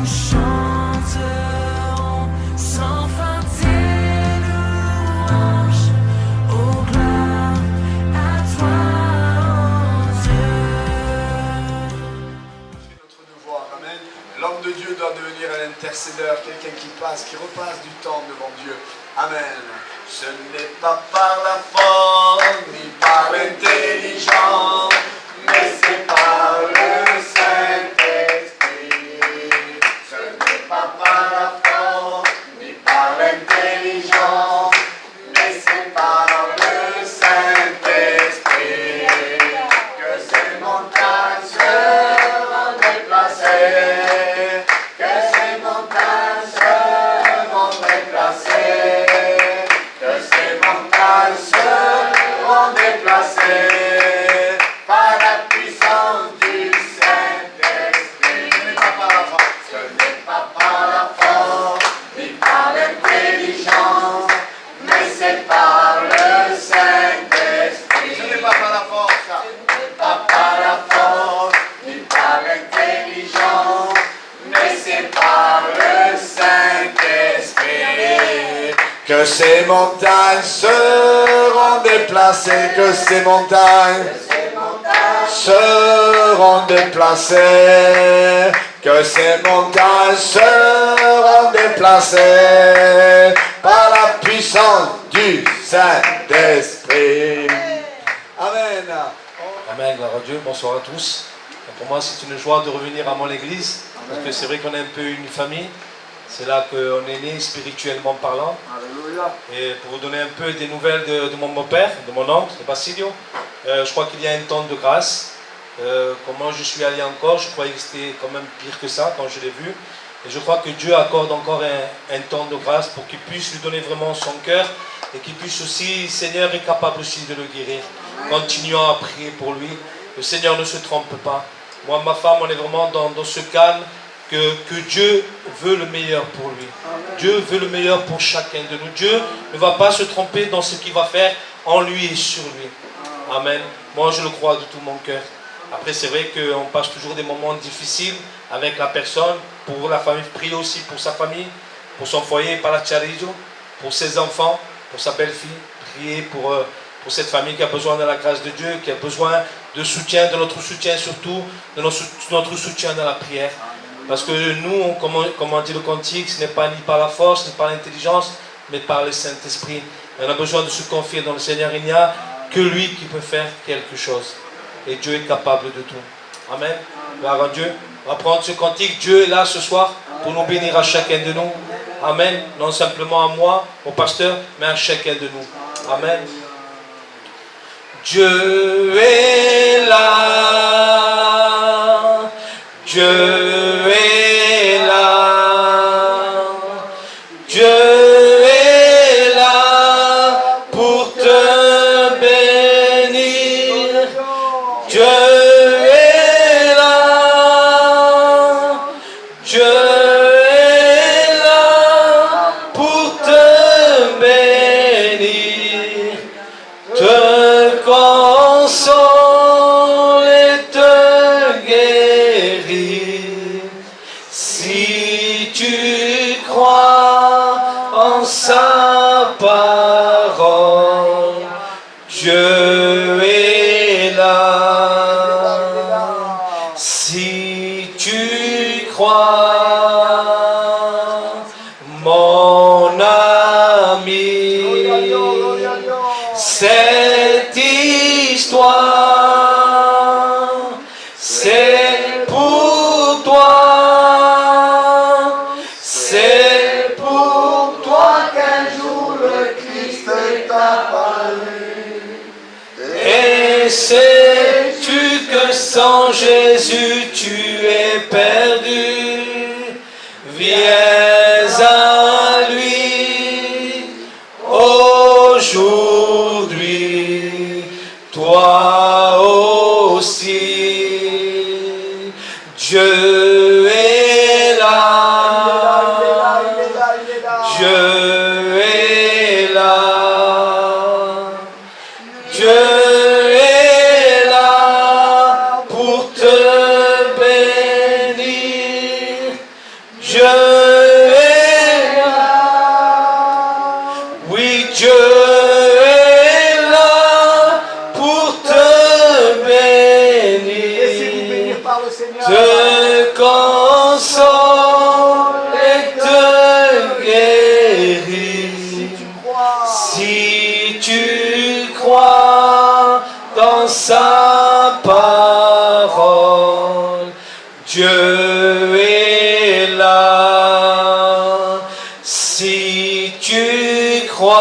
chanterons sans fin tes louanges. Oh gloire à toi, oh Dieu. C'est notre devoir, amen. L'homme de Dieu doit devenir un intercédeur, quelqu'un qui repasse du temps devant Dieu. Amen. Ce n'est pas par la force ni par l'intelligence, mais c'est par le Saint-Esprit. Ce n'est pas par la force ni par l'intelligence, mais c'est par le Saint-Esprit que ces montagnes seront déplacées, que ces montagnes seront déplacées, que ces montagnes seront déplacées par la puissance du Saint-Esprit. Ce n'est pas par la force, ce n'est pas par la force, ni par l'intelligence, mais c'est par le Saint-Esprit. Ce n'est pas par la force, pas par la force, ni par l'intelligence, mais c'est par le Saint-Esprit que ces montagnes seront déplacées, que ces montagnes seront déplacées, que ces montagnes seront déplacées par la puissance du Saint-Esprit. Amen. Amen, gloire à Dieu, bonsoir à tous. Et pour moi, c'est une joie de revenir à mon église, parce que c'est vrai qu'on est un peu une famille. C'est là qu'on est né spirituellement parlant. Alléluia. Et pour vous donner un peu des nouvelles de mon beau-père, de mon oncle, de Basilio, je crois qu'il y a un temps de grâce. Comment je suis allé encore, je croyais que c'était quand même pire que ça quand je l'ai vu. Et je crois que Dieu accorde encore un temps de grâce pour qu'il puisse lui donner vraiment son cœur et qu'il puisse aussi, le Seigneur est capable aussi de le guérir. Continuons à prier pour lui. Le Seigneur ne se trompe pas. Moi, ma femme, on est vraiment dans ce calme que Dieu veut le meilleur pour lui. Dieu veut le meilleur pour chacun de nous. Dieu ne va pas se tromper dans ce qu'il va faire en lui et sur lui. Amen. Moi, je le crois de tout mon cœur. Après, c'est vrai qu'on passe toujours des moments difficiles avec la personne, pour la famille, prier aussi pour sa famille, pour son foyer, par la Charizo, pour ses enfants, pour sa belle-fille, prier pour cette famille qui a besoin de la grâce de Dieu, qui a besoin de soutien, de notre soutien surtout, de notre soutien dans la prière. Parce que nous, comme on dit le cantique, ce n'est pas ni par la force, ni par l'intelligence, mais par le Saint-Esprit. On a besoin de se confier dans le Seigneur. Il n'y a que lui qui peut faire quelque chose. Et Dieu est capable de tout. Amen. Gloire à Dieu. On va prendre ce cantique. Dieu est là ce soir pour nous bénir à chacun de nous. Amen. Non simplement à moi, au pasteur, mais à chacun de nous. Amen. Dieu est là. Dieu est là. Dieu est là pour te bénir. Dieu est là. Dieu est là pour te bénir, te consoler et te guérir. Si tu crois en sa parole, Dieu est là. Si tu crois, mon ami, cette histoire, c'est pour toi. C'est pour toi qu'un jour le Christ est apparu. Et sais-tu que sans Jésus tu es perdu? Viens à lui aujourd'hui, toi aussi. Dieu est là. Dieu est là. Dieu est là pour te bénir. Dieu est là. Oui, Dieu est là pour te Laissez-vous bénir bénir, par le Seigneur. te console et te guérir. Si tu crois, Si tu crois dans sa parole, Dieu est là. Si tu crois,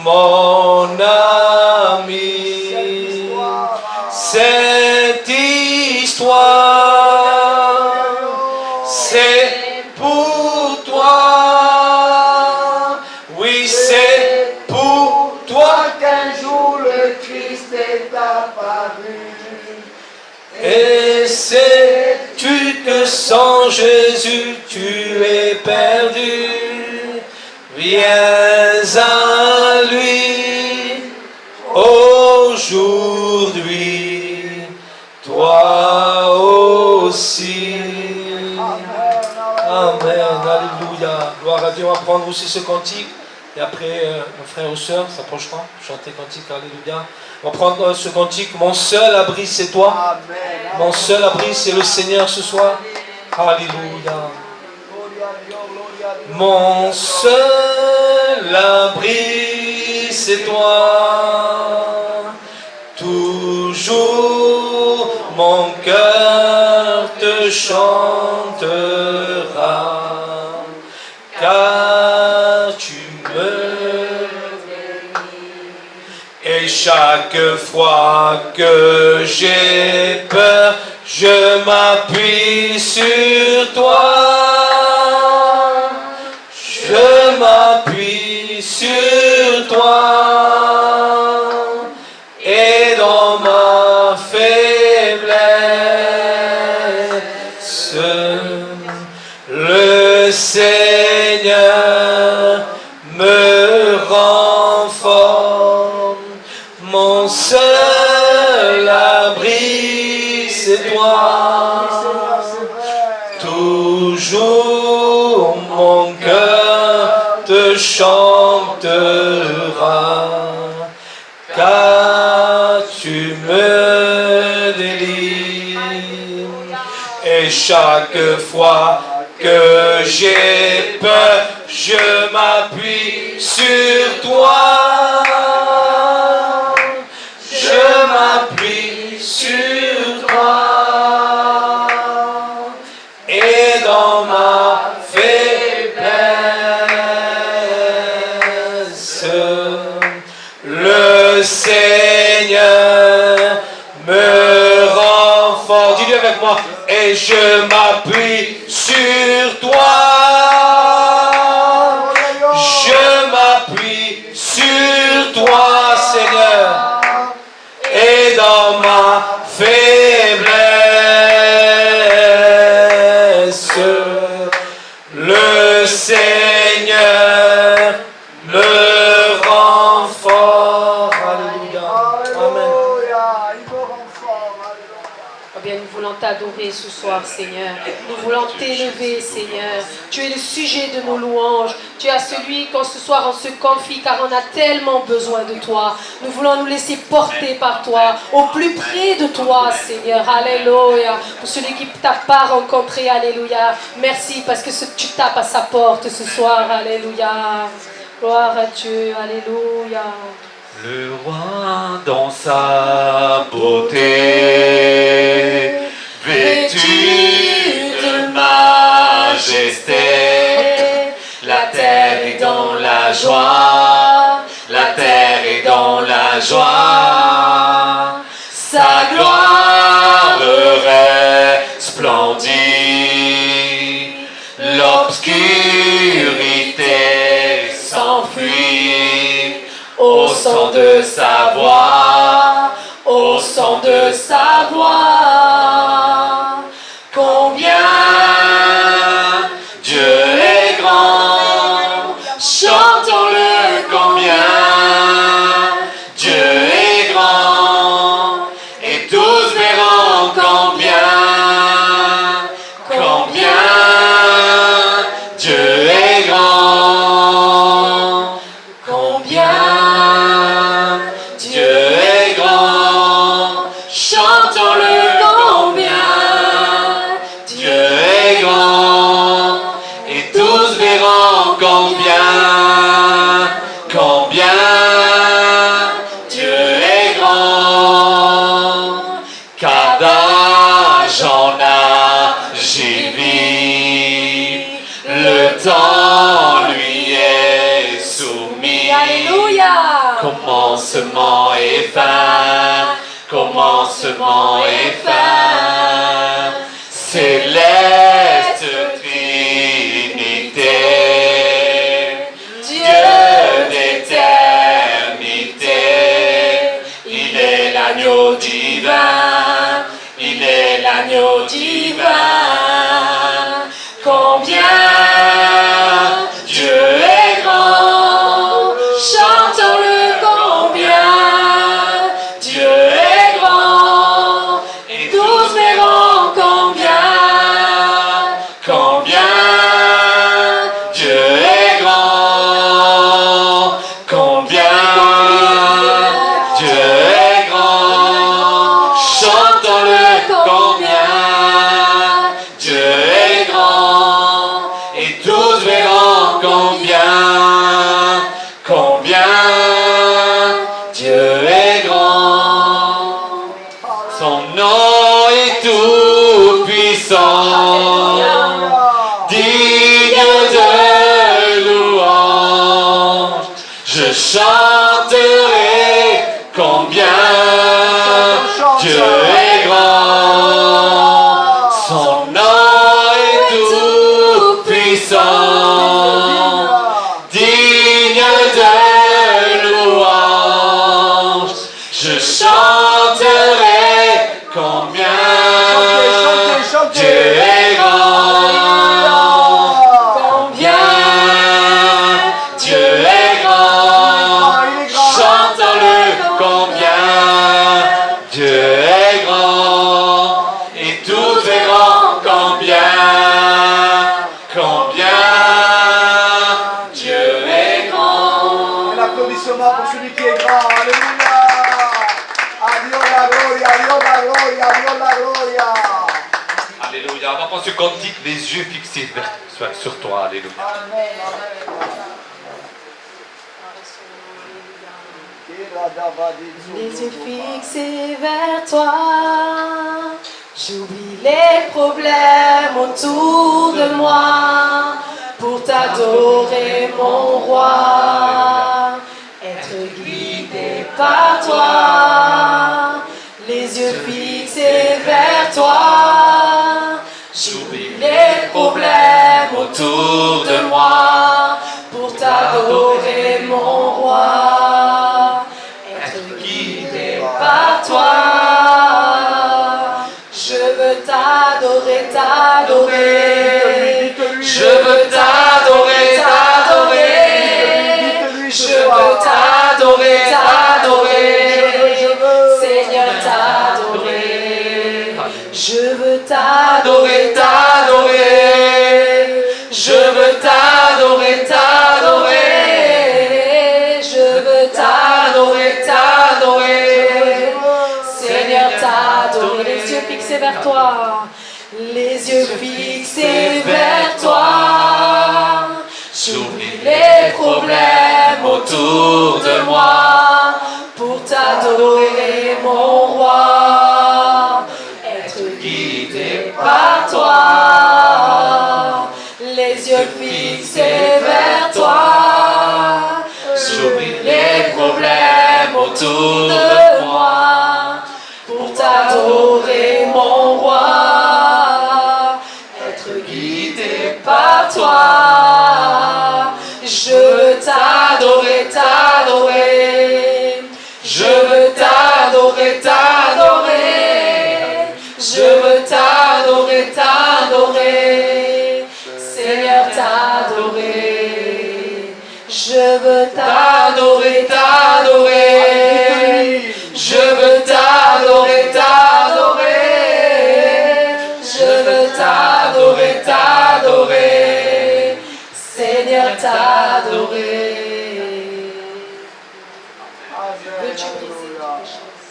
mon ami, cette histoire, c'est pour toi. Oui, c'est pour toi. qu'un jour le Christ est apparu. Et sais-tu que sans Jésus tu es perdu? Viens à lui aujourd'hui, toi aussi. Amen, alléluia. Gloire à Dieu. On va prendre aussi ce cantique. Et après, nos frères ou sœurs s'approcheront, chanter cantique, alléluia. On va prendre ce cantique. Mon seul abri, c'est toi. Amen. Mon seul abri, c'est le Seigneur ce soir. Alléluia. Mon seul abri, c'est toi. Toujours mon cœur te chantera, car tu me... Et chaque fois que j'ai peur, je m'appuie sur toi. Je m'appuie sur toi. Et dans ma faiblesse, le Seigneur me rend fort. Mon seul abri, c'est toi. Toujours mon cœur te chantera, car tu me délivres. Et chaque fois que j'ai peur, je m'appuie sur toi. Je m'appuie sur toi. Et dans ma faiblesse, le Seigneur me rend fort. Dis-le avec moi. Et je m'appuie sur toi. Je m'appuie sur toi, Seigneur. Et dans ma faiblesse, le Seigneur me rend fort. Alléluia. Amen. Oh bien, nous voulons t'adorer ce soir, Seigneur. Nous voulons t'élever, Seigneur. Tu es le sujet de nos louanges. Tu es celui qu'en ce soir on se confie, car on a tellement besoin de toi. Nous voulons nous laisser porter par toi, au plus près de toi, Seigneur. Alléluia. Pour celui qui t'a pas rencontré, alléluia. Merci parce que tu tapes à sa porte ce soir, alléluia. Gloire à Dieu, alléluia. Le roi dans sa beauté, vêtu de majesté, la terre est dans la joie, la terre est dans la joie, sa gloire resplendit, l'obscurité s'enfuit. Au son de sa voix, au son de sa voix, combien Dieu est grand, chantons-le combien Dieu est grand, et tous verront combien commencement et fin, céleste Trinité, Dieu d'éternité, il est l'agneau divin, il est l'agneau divin. Combien Dieu est grand, chantons-le combien Dieu est grand, et tous verront combien Dieu est grand, combien Dieu est grand, chantons-le combien Dieu est grand, et tous verront combien Dieu est grand. Son nom est tout puissant, digne de louange. Je chanterai combien Dieu est grand. Son nom est tout puissant, digne de louange. Je chanterai combien Dieu est grand. Combien Dieu est grand. Chantons-le combien Dieu est grand. Et tous verront combien Dieu est grand. Un applaudissement pour celui qui est grand. Alléluia. A Dios la gloria, a Dios la gloria, a Dios la gloria. Alléluia. On va prendre ce cantique, les yeux fixés sur toi. Alléluia. Amen, Les yeux fixés vers toi, j'oublie les problèmes autour de moi pour t'adorer mon roi, être guidé par toi. Les yeux fixés vers toi, j'oublie les problèmes autour de moi pour t'adorer mon roi, être guidé par toi. Je veux t'adorer, t'adorer. Je veux t'adorer, t'adorer. Je veux t'adorer, t'adorer. Seigneur, t'adorer. Je veux t'adorer, t'adorer. Je veux t'adorer, t'adorer. Je veux t'adorer, t'adorer. Seigneur, t'adorer. Les yeux fixés vers toi. Les yeux fixés vers toi. J'oublie les problèmes autour de moi pour t'adorer mon roi, être guidé par toi. Les yeux fixés vers toi. J'oublie les problèmes autour de moi pour t'adorer mon roi, être guidé par toi. Je veux t'adorer, t'adorer. Je veux t'adorer, t'adorer. Je veux t'adorer, t'adorer. Seigneur, t'adorer. Je veux t'adorer, t'adorer. Je veux t'adorer, t'adorer. Je veux t'adorer, t'adorer. Seigneur, t'adorer. Veux-tu briser quelque chose?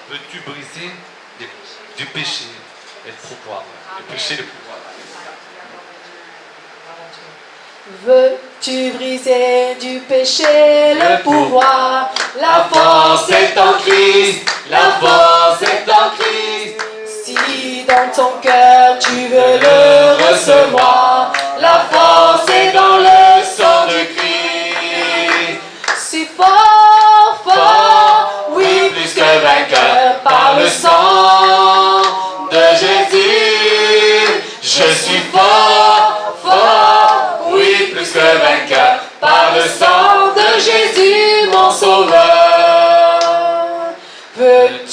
Veux-tu briser du péché et le pouvoir? Le péché et le pouvoir. Veux-tu briser du péché le pouvoir? La force est en Christ, la force est en Christ. Si dans ton cœur tu veux le recevoir, la force est dans le sang de Christ. Si fort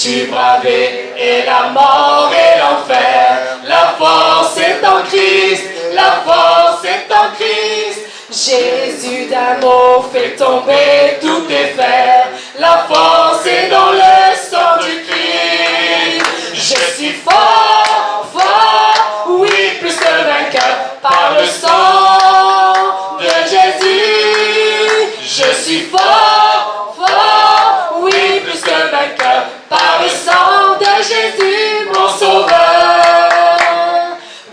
tu bravé et la mort et l'enfer. La force est en Christ, la force est en Christ. Jésus d'amour fait tomber tous tes fers. La force est dans le sang du Christ. Je suis fort, fort, oui, plus que vainqueur par le sang de Jésus. Je suis fort, fort, oui, plus que vainqueur par le sang de Jésus, mon sauveur.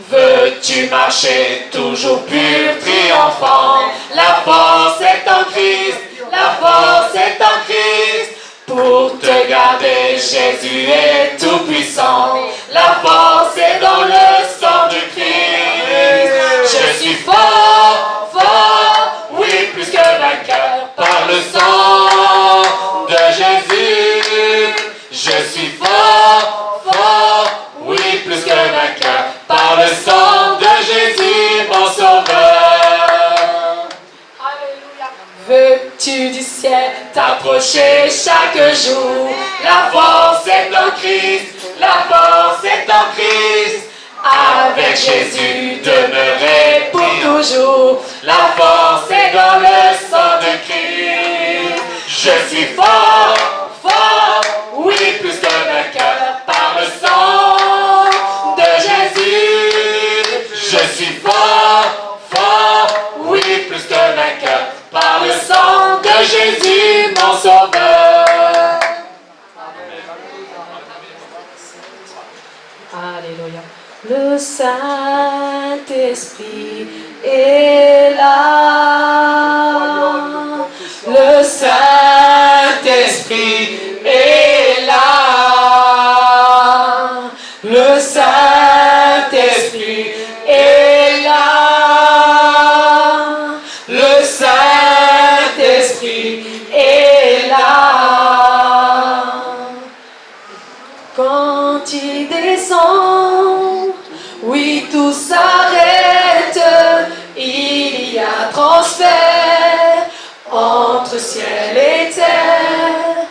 Veux-tu marcher toujours pur, triomphant? La force est en Christ, la force est en Christ. Pour te garder, Jésus est tout puissant. La force est dans le sang du Christ. Je suis fort, fort, oui, plus que vainqueur par le sang de Jésus. Je suis fort, fort, oui, plus que vainqueur par le sang de Jésus, mon sauveur. Veux-tu du ciel t'approcher chaque jour? La force est en Christ, la force est en Christ. Avec Jésus demeurer pour toujours. La force est dans le sang de Christ. Je suis fort, fort, oui, plus que vainqueur par le sang de Jésus. Je suis fort, fort, oui, plus que vainqueur par le sang de Jésus, mon sauveur. Alléluia. Le Saint-Esprit est là. Le Saint-Esprit est là. Le Saint-Esprit est là. Le Saint-Esprit est là. Quand il descend, oui, tout s'arrête. Il y a transfert entre ciel et terre.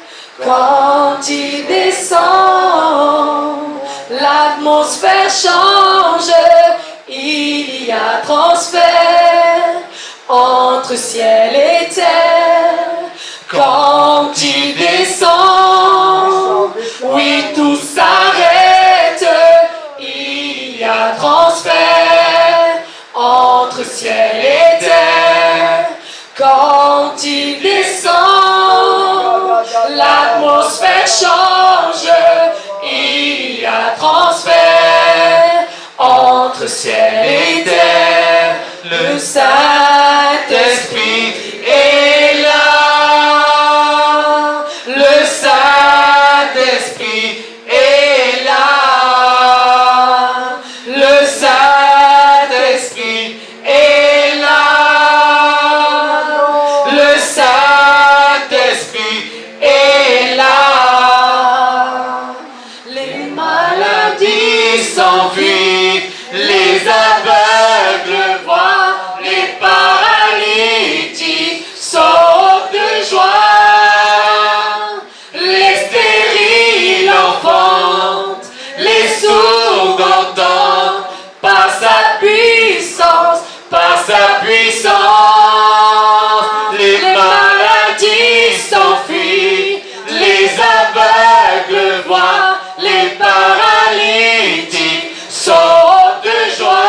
Quand il descend, l'atmosphère change. Il y a transfert entre ciel et terre. Quand il descend, oui, tout s'arrête. Il y a transfert entre ciel et terre. Quand il descend, l'atmosphère change. Il y a transfert entre ciel et terre. Le Saint-Esprit est là. Le Saint-Esprit est là. Le Saint-Esprit est là. Le Saint-Esprit est là. Les maladies s'enfuient, les aveugles voient, les paralytiques sautent de joie. Les stériles enfantent, les sourds entendent, par sa puissance, par sa puissance. Les maladies s'enfuient, les aveugles voient, les paralytiques sautent de joie.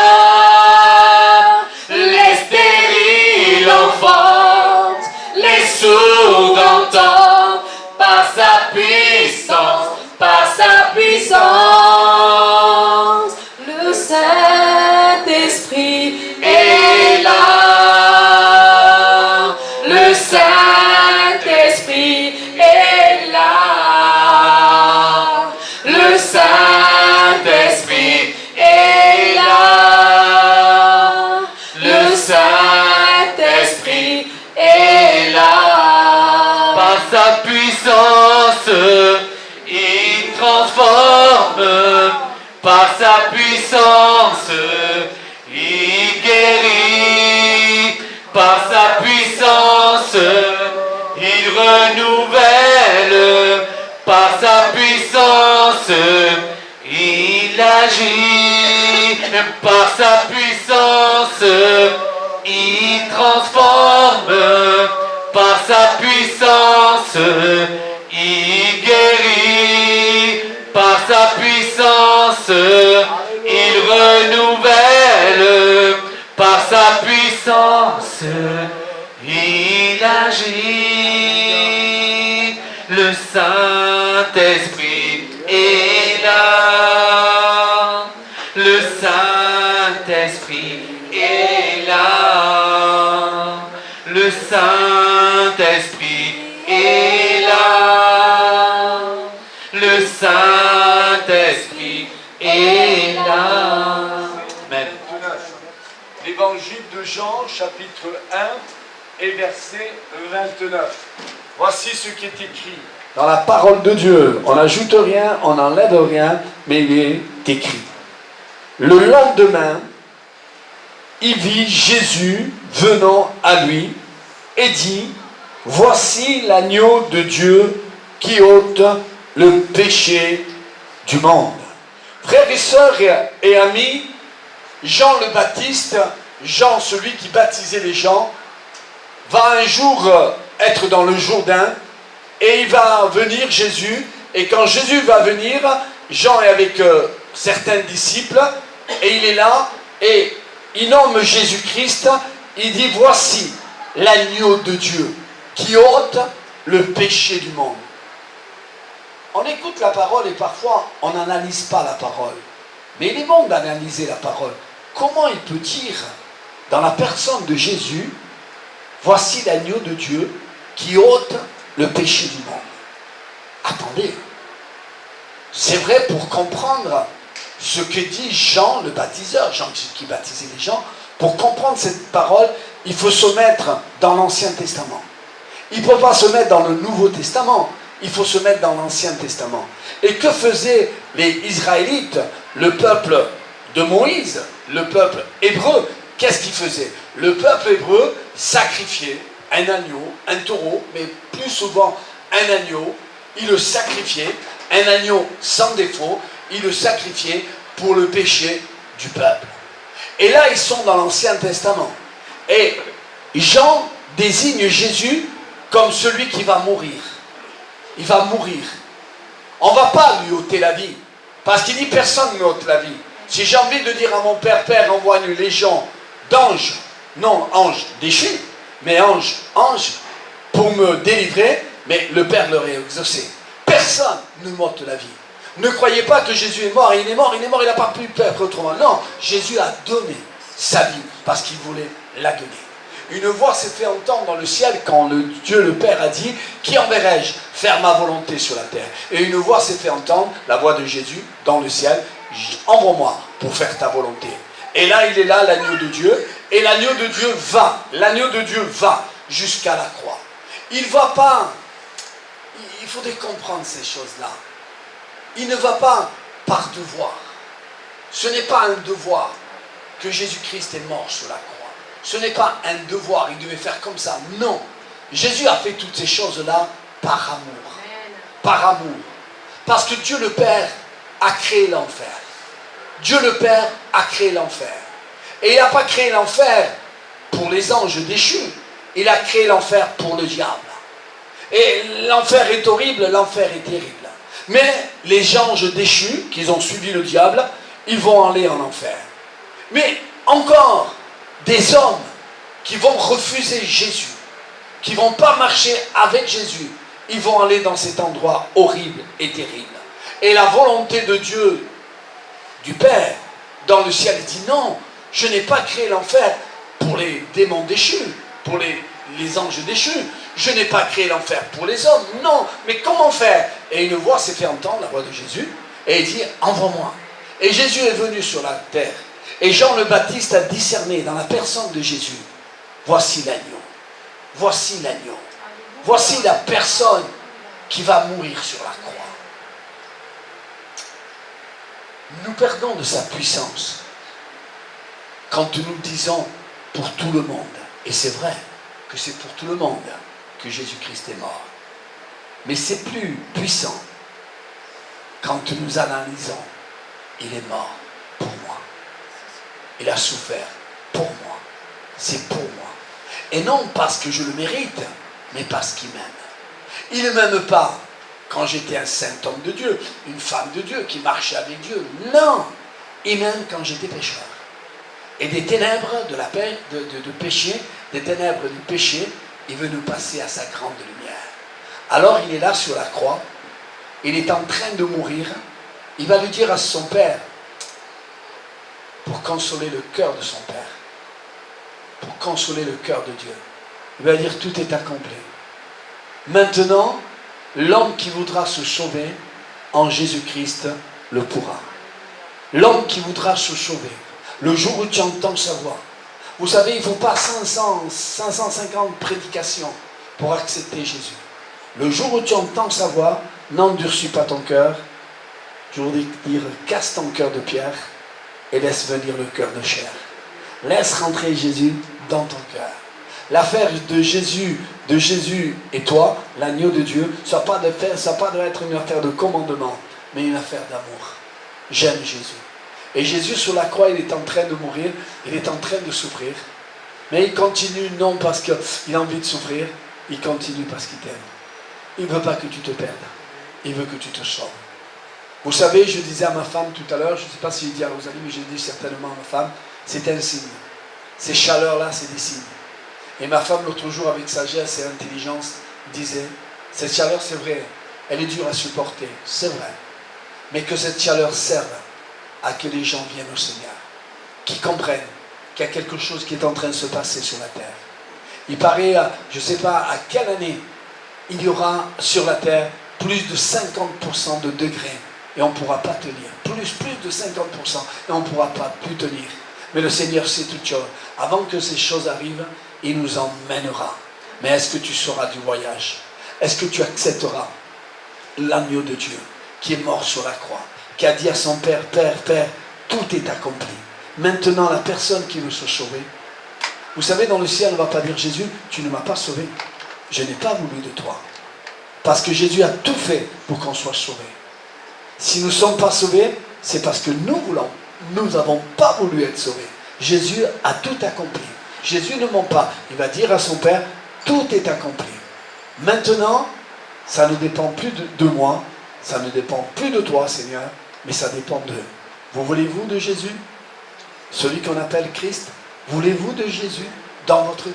Les stériles enfantent, les sourds entendent, par sa puissance, par sa puissance. Le Saint-Esprit est là. Le Saint-Esprit est là. Le Saint-Esprit est là. Le Saint-Esprit est là. Par sa puissance, il transforme. Par sa puissance, il guérit. Par sa puissance, il renouvelle. Par sa puissance, puissance, il agit. Par sa puissance, il transforme. Par sa puissance, il guérit. Par sa puissance, il renouvelle. Par sa puissance, il agit. Le Saint-Esprit est là. Le Saint-Esprit est là. Le Saint-Esprit est là. Le Saint-Esprit est là. Amen. L'évangile de Jean, chapitre 1 et verset 29. Voici ce qui est écrit. Dans la parole de Dieu, on n'ajoute rien, on n'enlève rien, mais il est écrit. Le lendemain, il vit Jésus venant à lui et dit, voici l'agneau de Dieu qui ôte le péché du monde. Frères et sœurs et amis, Jean le Baptiste, Jean celui qui baptisait les gens, va un jour être dans le Jourdain et il va venir Jésus, et quand Jésus va venir, Jean est avec certains disciples et il est là et il nomme Jésus-Christ, il dit voici l'agneau de Dieu qui ôte le péché du monde. On écoute la parole et parfois on n'analyse pas la parole, mais il est bon d'analyser la parole. Comment il peut dire dans la personne de Jésus, voici l'agneau de Dieu qui ôte le péché du monde. Attendez, c'est vrai pour comprendre ce que dit Jean le baptiseur, Jean qui baptisait les gens, pour comprendre cette parole, il faut se mettre dans l'Ancien Testament. Il ne faut pas se mettre dans le Nouveau Testament, il faut se mettre dans l'Ancien Testament. Et que faisaient les Israélites, le peuple de Moïse, le peuple hébreu? Qu'est-ce qu'il faisait? Le peuple hébreu sacrifiait un agneau, un taureau, mais plus souvent un agneau. Il le sacrifiait, un agneau sans défaut, il le sacrifiait pour le péché du peuple. Et là, ils sont dans l'Ancien Testament. Et Jean désigne Jésus comme celui qui va mourir. Il va mourir. On ne va pas lui ôter la vie, parce qu'il dit personne ne m'ôte la vie. Si j'ai envie de dire à mon Père, Père, envoie une légion d'anges, non anges déchus, mais anges, pour me délivrer, mais le Père leur est exaucé. Personne ne m'ôte la vie. Ne croyez pas que Jésus est mort, il n'a pas pu faire autrement. Non, Jésus a donné sa vie, parce qu'il voulait la donner. Une voix s'est fait entendre dans le ciel quand Dieu le Père a dit, qui enverrai-je faire ma volonté sur la terre? Et une voix s'est fait entendre, la voix de Jésus, dans le ciel, envoie-moi pour faire ta volonté. Et là, il est là, l'agneau de Dieu, et l'agneau de Dieu va jusqu'à la croix. Il ne va pas, il faudrait comprendre ces choses-là. Il ne va pas par devoir. Ce n'est pas un devoir que Jésus-Christ est mort sur la croix. Ce n'est pas un devoir, il devait faire comme ça. Non, Jésus a fait toutes ces choses-là par amour. Par amour. Parce que Dieu le Père a créé l'enfer. Dieu le Père a créé l'enfer. Et il n'a pas créé l'enfer pour les anges déchus. Il a créé l'enfer pour le diable. Et l'enfer est horrible, l'enfer est terrible. Mais les anges déchus, qui ont suivi le diable, ils vont aller en enfer. Mais encore des hommes qui vont refuser Jésus, qui ne vont pas marcher avec Jésus, ils vont aller dans cet endroit horrible et terrible. Et la volonté de Dieu, du Père, dans le ciel, dit non, je n'ai pas créé l'enfer pour les démons déchus, pour les anges déchus. Je n'ai pas créé l'enfer pour les hommes, non, mais comment faire? Et une voix s'est fait entendre, la voix de Jésus, et il dit, envoie-moi. Et Jésus est venu sur la terre. Et Jean le Baptiste a discerné dans la personne de Jésus, voici l'agneau, voici l'agneau, voici la personne qui va mourir sur la croix. Nous perdons de sa puissance quand nous disons pour tout le monde, et c'est vrai que c'est pour tout le monde que Jésus-Christ est mort, mais c'est plus puissant quand nous analysons, il est mort pour moi. Il a souffert pour moi. C'est pour moi. Et non parce que je le mérite, mais parce qu'il m'aime. Il ne m'aime pas quand j'étais un saint homme de Dieu, une femme de Dieu qui marchait avec Dieu. Non, il m'aime quand j'étais pécheur. Et des ténèbres de péché, des ténèbres du péché, il veut nous passer à sa grande lumière. Alors il est là sur la croix, il est en train de mourir, il va lui dire à son Père, pour consoler le cœur de son Père, pour consoler le cœur de Dieu, il va dire tout est accompli. Maintenant, l'homme qui voudra se sauver en Jésus-Christ le pourra. L'homme qui voudra se sauver, le jour où tu entends sa voix. Vous savez, il ne faut pas 550 prédications pour accepter Jésus. Le jour où tu entends sa voix, n'endurcis pas ton cœur. Je voudrais dire, casse ton cœur de pierre et laisse venir le cœur de chair. Laisse rentrer Jésus dans ton cœur. L'affaire de Jésus et toi, l'agneau de Dieu, ça doit être une affaire de commandement, mais une affaire d'amour. J'aime Jésus. Et Jésus sur la croix, il est en train de mourir, il est en train de souffrir. Mais il continue non parce qu'il a envie de souffrir, il continue parce qu'il t'aime. Il ne veut pas que tu te perdes, il veut que tu te sauves. Vous savez, je disais à ma femme tout à l'heure, je ne sais pas si j'ai dit à Rosalie, mais j'ai dit certainement à ma femme, c'est un signe. Ces chaleurs-là, c'est des signes. Et ma femme, l'autre jour, avec sagesse et intelligence, disait, cette chaleur, c'est vrai, elle est dure à supporter, c'est vrai. Mais que cette chaleur serve à que les gens viennent au Seigneur, qui comprennent qu'il y a quelque chose qui est en train de se passer sur la terre. Il paraît, je ne sais pas à quelle année, il y aura sur la terre plus de 50% de degrés et on ne pourra pas tenir. Plus de 50% et on ne pourra pas plus tenir. Mais le Seigneur sait toutes choses. Avant que ces choses arrivent, il nous emmènera. Mais est-ce que tu seras du voyage? Est-ce que tu accepteras l'agneau de Dieu qui est mort sur la croix, qui a dit à son Père, Père, Père, tout est accompli. Maintenant, la personne qui veut se sauver, vous savez, dans le ciel, on ne va pas dire, Jésus, tu ne m'as pas sauvé. Je n'ai pas voulu de toi. Parce que Jésus a tout fait pour qu'on soit sauvés. Si nous ne sommes pas sauvés, c'est parce que nous n'avons pas voulu être sauvés. Jésus a tout accompli. Jésus ne ment pas. Il va dire à son Père, tout est accompli. Maintenant, ça ne dépend plus de moi, ça ne dépend plus de toi, Seigneur, mais ça dépend d'eux. Vous voulez-vous de Jésus? Celui qu'on appelle Christ? Voulez-vous de Jésus dans votre vie,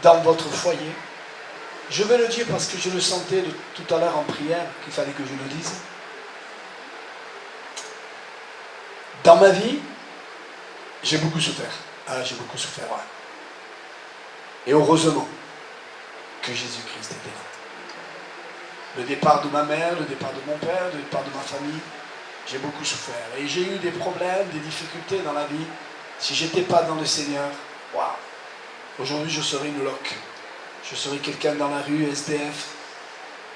dans votre foyer? Je vais le dire parce que je le sentais tout à l'heure en prière, qu'il fallait que je le dise. Dans ma vie, j'ai beaucoup souffert. Ah, j'ai beaucoup souffert, ouais. Et heureusement que Jésus-Christ était là. Le départ de ma mère, le départ de mon père, le départ de ma famille, j'ai beaucoup souffert. Et j'ai eu des problèmes, des difficultés dans la vie. Si je n'étais pas dans le Seigneur, waouh, aujourd'hui je serais une loque. Je serais quelqu'un dans la rue, SDF,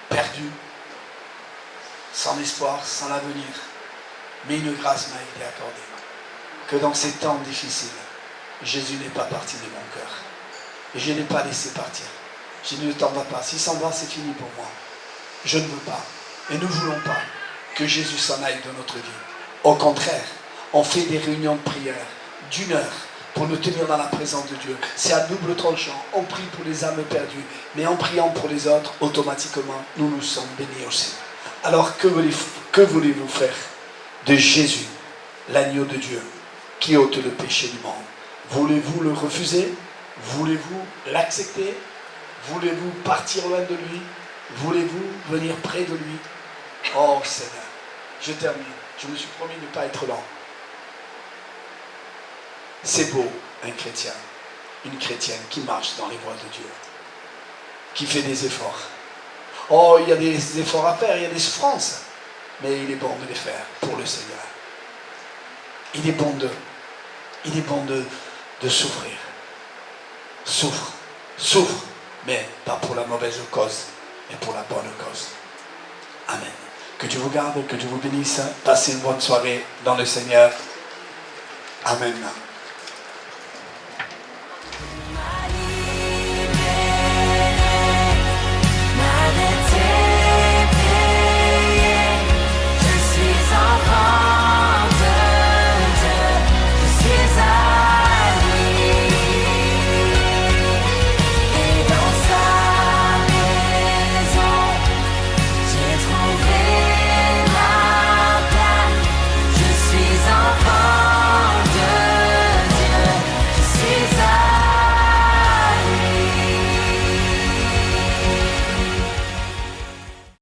perdu, sans espoir, sans l'avenir. Mais une grâce m'a été accordée. Que dans ces temps difficiles, Jésus n'est pas parti de mon cœur. Et je n'ai pas laissé partir. Je ne t'en vas pas. S'il s'en va, c'est fini pour moi. Je ne veux pas. Et nous ne voulons pas que Jésus s'en aille de notre vie. Au contraire, on fait des réunions de prière d'1 heure pour nous tenir dans la présence de Dieu. C'est à double tranchant. On prie pour les âmes perdues. Mais en priant pour les autres, automatiquement, nous nous sommes bénis aussi. Alors que voulez-vous faire de Jésus, l'agneau de Dieu, qui ôte le péché du monde? Voulez-vous le refuser? Voulez-vous l'accepter? Voulez-vous partir loin de lui? Voulez-vous venir près de lui? Oh Seigneur, je termine. Je me suis promis de ne pas être lent. C'est beau, un chrétien, une chrétienne qui marche dans les voies de Dieu, qui fait des efforts. Oh, il y a des efforts à faire, il y a des souffrances, mais il est bon de les faire pour le Seigneur. Il est bon de souffrir. Souffre, mais pas pour la mauvaise cause, mais pour la bonne cause. Amen. Que Dieu vous garde, que Dieu vous bénisse. Passez une bonne soirée dans le Seigneur. Amen.